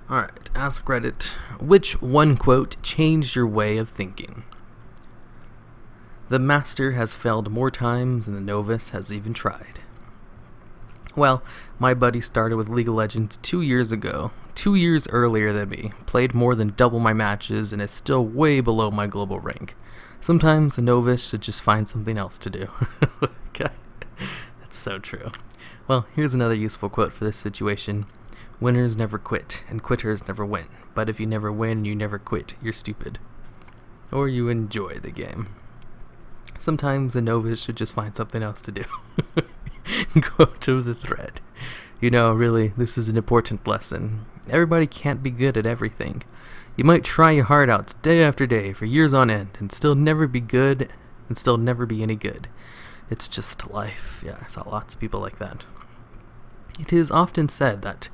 Alright, Askreddit. Which one quote changed your way of thinking? The master has failed more times than the novice has even tried. Well, my buddy started with League of Legends 2 years ago, 2 years earlier than me, played more than double my matches, and is still way below my global rank. Sometimes a novice should just find something else to do. Okay. That's so true. Well, here's another useful quote for this situation. Winners never quit, and quitters never win. But if you never win, you never quit, you're stupid. Or you enjoy the game. Sometimes a novice should just find something else to do. Go to the thread. Really, this is an important lesson. Everybody can't be good at everything. You might try your heart out day after day for years on end and still never be good and still never be any good. It's just life. Yeah, I saw lots of people like that. It is often said that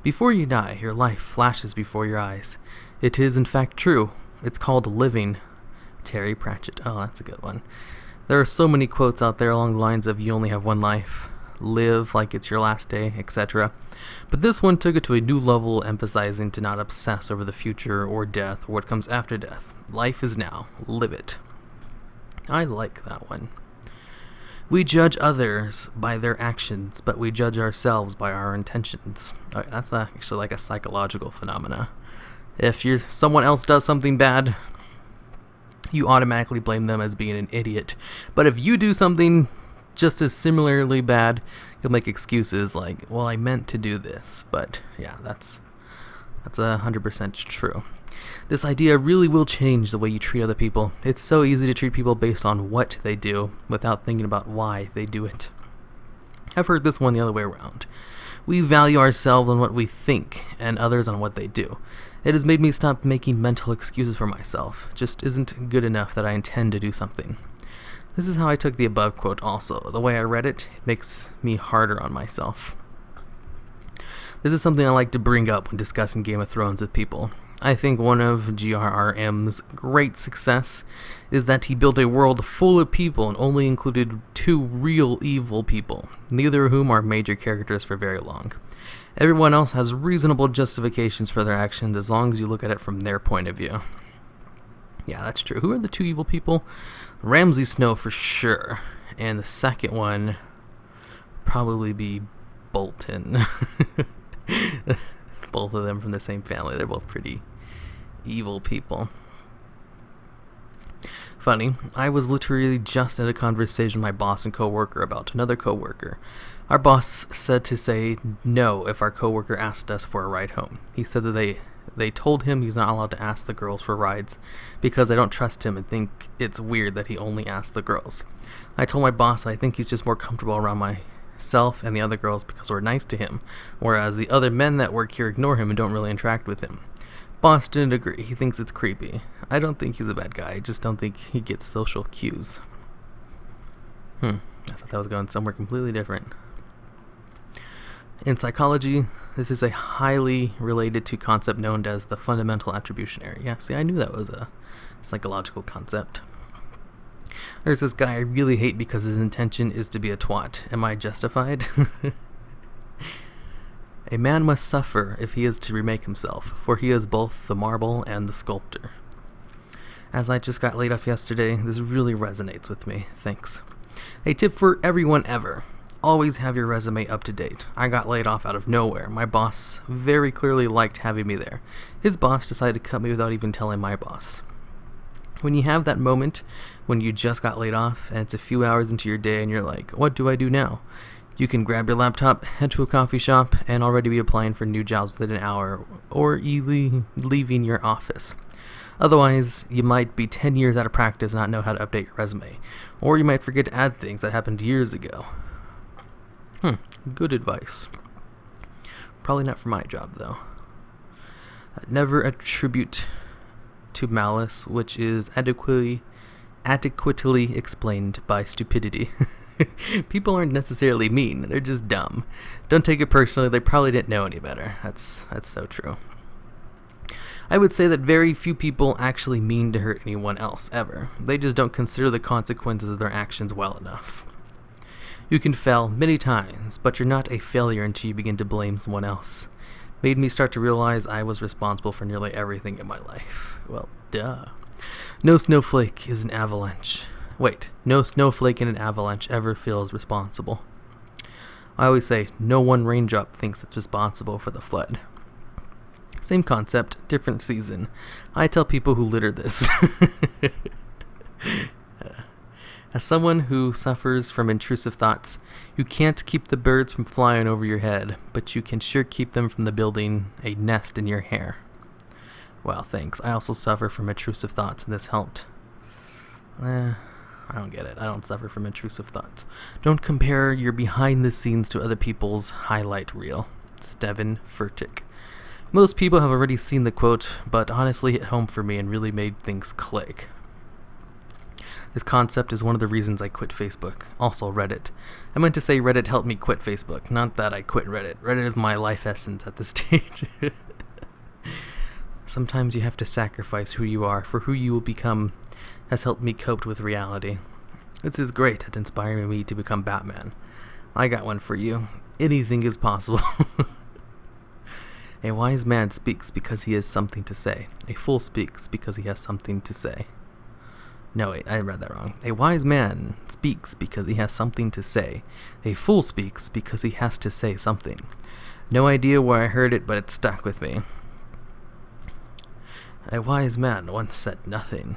before you die, your life flashes before your eyes. It is in fact true. It's called living. Terry Pratchett. Oh, that's a good one. There are so many quotes out there along the lines of you only have one life, live like it's your last day, etc. But this one took it to a new level, emphasizing to not obsess over the future or death or what comes after death. Life is now. Live it. I like that one. We judge others by their actions, but we judge ourselves by our intentions. That's actually like a psychological phenomena. If someone else does something bad, you automatically blame them as being an idiot. But if you do something just as similarly bad, you'll make excuses like, well, I meant to do this. But yeah, that's 100% true. This idea really will change the way you treat other people. It's so easy to treat people based on what they do without thinking about why they do it. I've heard this one the other way around. We value ourselves on what we think and others on what they do. It has made me stop making mental excuses for myself. Just isn't good enough that I intend to do something. This is how I took the above quote also. The way I read it makes me harder on myself. This is something I like to bring up when discussing Game of Thrones with people. I think one of G.R.R.M's great success is that he built a world full of people and only included 2 real evil people, neither of whom are major characters for very long. Everyone else has reasonable justifications for their actions as long as you look at it from their point of view. Yeah, that's true. Who are the 2 evil people? Ramsay Snow for sure, and the second one probably be Bolton. Both of them from the same family. They're both pretty evil people. Funny, I was literally just in a conversation with my boss and coworker about another coworker. Our boss said to say no if our coworker asked us for a ride home. He said that they told him he's not allowed to ask the girls for rides because they don't trust him and think it's weird that he only asks the girls. I told my boss that I think he's just more comfortable around myself and the other girls because we're nice to him, whereas the other men that work here ignore him and don't really interact with him. Boss didn't agree. He thinks it's creepy. I don't think he's a bad guy. I just don't think he gets social cues. I thought that was going somewhere completely different. In psychology, this is a highly related to concept known as the fundamental attribution error. Yeah, see, I knew that was a psychological concept. There's this guy I really hate because his intention is to be a twat. Am I justified? A man must suffer if he is to remake himself, for he is both the marble and the sculptor. As I just got laid off yesterday, this really resonates with me. Thanks. A tip for everyone ever. Always have your resume up to date. I got laid off out of nowhere. My boss very clearly liked having me there. His boss decided to cut me without even telling my boss. When you have that moment when you just got laid off and it's a few hours into your day and you're like, what do I do now? You can grab your laptop, head to a coffee shop, and already be applying for new jobs within an hour or leaving your office. Otherwise, you might be 10 years out of practice and not know how to update your resume. Or you might forget to add things that happened years ago. Good advice. Probably not for my job, though. Never attribute to malice, which is adequately explained by stupidity. People aren't necessarily mean, they're just dumb. Don't take it personally, they probably didn't know any better. That's so true. I would say that very few people actually mean to hurt anyone else, ever. They just don't consider the consequences of their actions well enough. You can fail many times, but you're not a failure until you begin to blame someone else. Made me start to realize I was responsible for nearly everything in my life. Well, duh. No snowflake is an avalanche. Wait, no snowflake in an avalanche ever feels responsible. I always say, no one raindrop thinks it's responsible for the flood. Same concept, different season. I tell people who litter this. As someone who suffers from intrusive thoughts, you can't keep the birds from flying over your head, but you can sure keep them from building a nest in your hair. Well, thanks. I also suffer from intrusive thoughts, and this helped. I don't get it. I don't suffer from intrusive thoughts. Don't compare your behind the scenes to other people's highlight reel. Steven Furtick. Most people have already seen the quote, but honestly hit home for me and really made things click. This concept is one of the reasons I quit Facebook. Also Reddit. I meant to say Reddit helped me quit Facebook, not that I quit Reddit. Reddit is my life essence at this stage. Sometimes you have to sacrifice who you are for who you will become has helped me cope with reality. This is great at inspiring me to become Batman. I got one for you. Anything is possible. A wise man speaks because he has something to say. A fool speaks because he has something to say. No, wait, I read that wrong. A wise man speaks because he has something to say. A fool speaks because he has to say something. No idea where I heard it, but it stuck with me. A wise man once said nothing.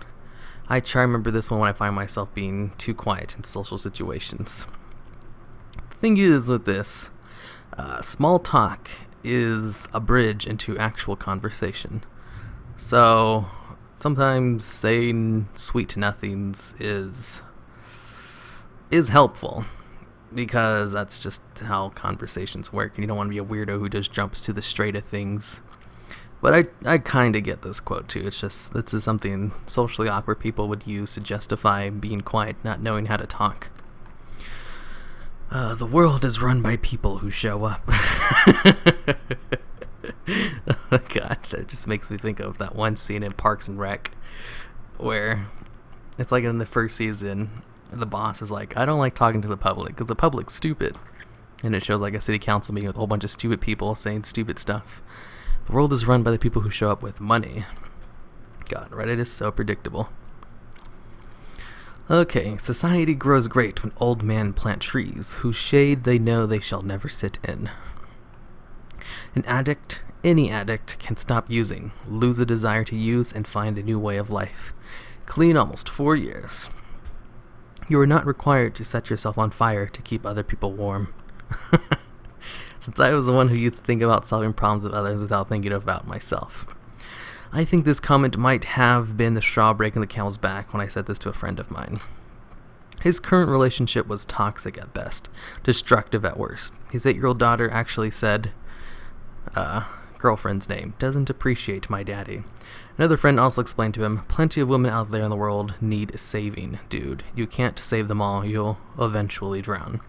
I try to remember this one when I find myself being too quiet in social situations. The thing is with this, small talk is a bridge into actual conversation. So sometimes saying sweet nothings is helpful, because that's just how conversations work, and you don't want to be a weirdo who just jumps to the straight of things. But I kind of get this quote too. It's just, this is something socially awkward people would use to justify being quiet, not knowing how to talk. The world is run by people who show up. Oh God, that just makes me think of that one scene in Parks and Rec where it's like in the first season, the boss is like, I don't like talking to the public because the public's stupid. And it shows like a city council meeting with a whole bunch of stupid people saying stupid stuff. The world is run by the people who show up with money. God, Reddit is so predictable. Okay, society grows great when old men plant trees, whose shade they know they shall never sit in. An addict, any addict, can stop using, lose the desire to use, and find a new way of life. Clean almost 4 years. You are not required to set yourself on fire to keep other people warm. Since I was the one who used to think about solving problems with others without thinking about myself. I think this comment might have been the straw breaking the camel's back when I said this to a friend of mine. His current relationship was toxic at best, destructive at worst. His 8-year-old daughter actually said, girlfriend's name, doesn't appreciate my daddy. Another friend also explained to him, plenty of women out there in the world need saving, dude. You can't save them all, you'll eventually drown.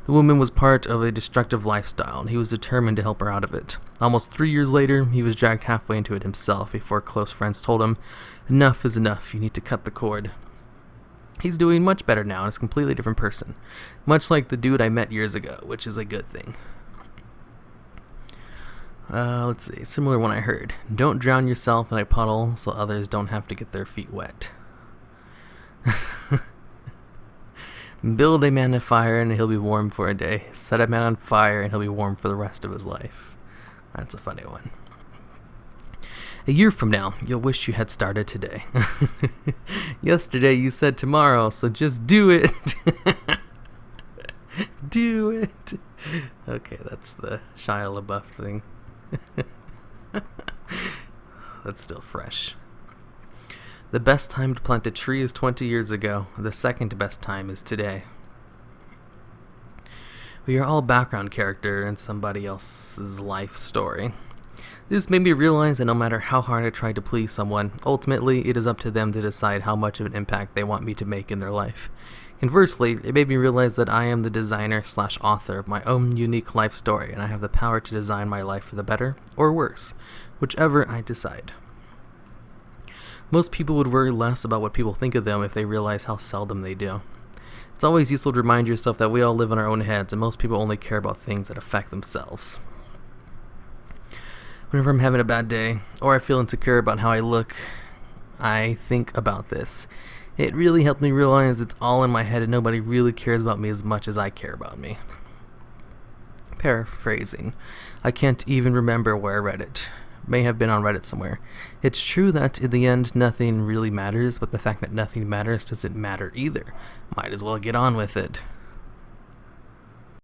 The woman was part of a destructive lifestyle, and he was determined to help her out of it. Almost 3 years later, he was dragged halfway into it himself before close friends told him, enough is enough, you need to cut the cord. He's doing much better now and is a completely different person. Much like the dude I met years ago, which is a good thing. Let's see, similar one I heard. Don't drown yourself in a puddle so others don't have to get their feet wet. Build a man on fire and he'll be warm for a day. Set a man on fire and he'll be warm for the rest of his life. That's a funny one. A year from now, you'll wish you had started today. Yesterday you said tomorrow, so just do it. Do it. Okay, that's the Shia LaBeouf thing. That's still fresh. The best time to plant a tree is 20 years ago. The second best time is today. We are all background character in somebody else's life story. This made me realize that no matter how hard I try to please someone, ultimately it is up to them to decide how much of an impact they want me to make in their life. Conversely, it made me realize that I am the designer/author of my own unique life story, and I have the power to design my life for the better or worse, whichever I decide. Most people would worry less about what people think of them if they realize how seldom they do. It's always useful to remind yourself that we all live in our own heads, and most people only care about things that affect themselves. Whenever I'm having a bad day, or I feel insecure about how I look, I think about this. It really helped me realize it's all in my head and nobody really cares about me as much as I care about me. Paraphrasing. I can't even remember where I read it. May have been on Reddit somewhere. It's true that in the end nothing really matters, but the fact that nothing matters doesn't matter either. Might as well get on with it.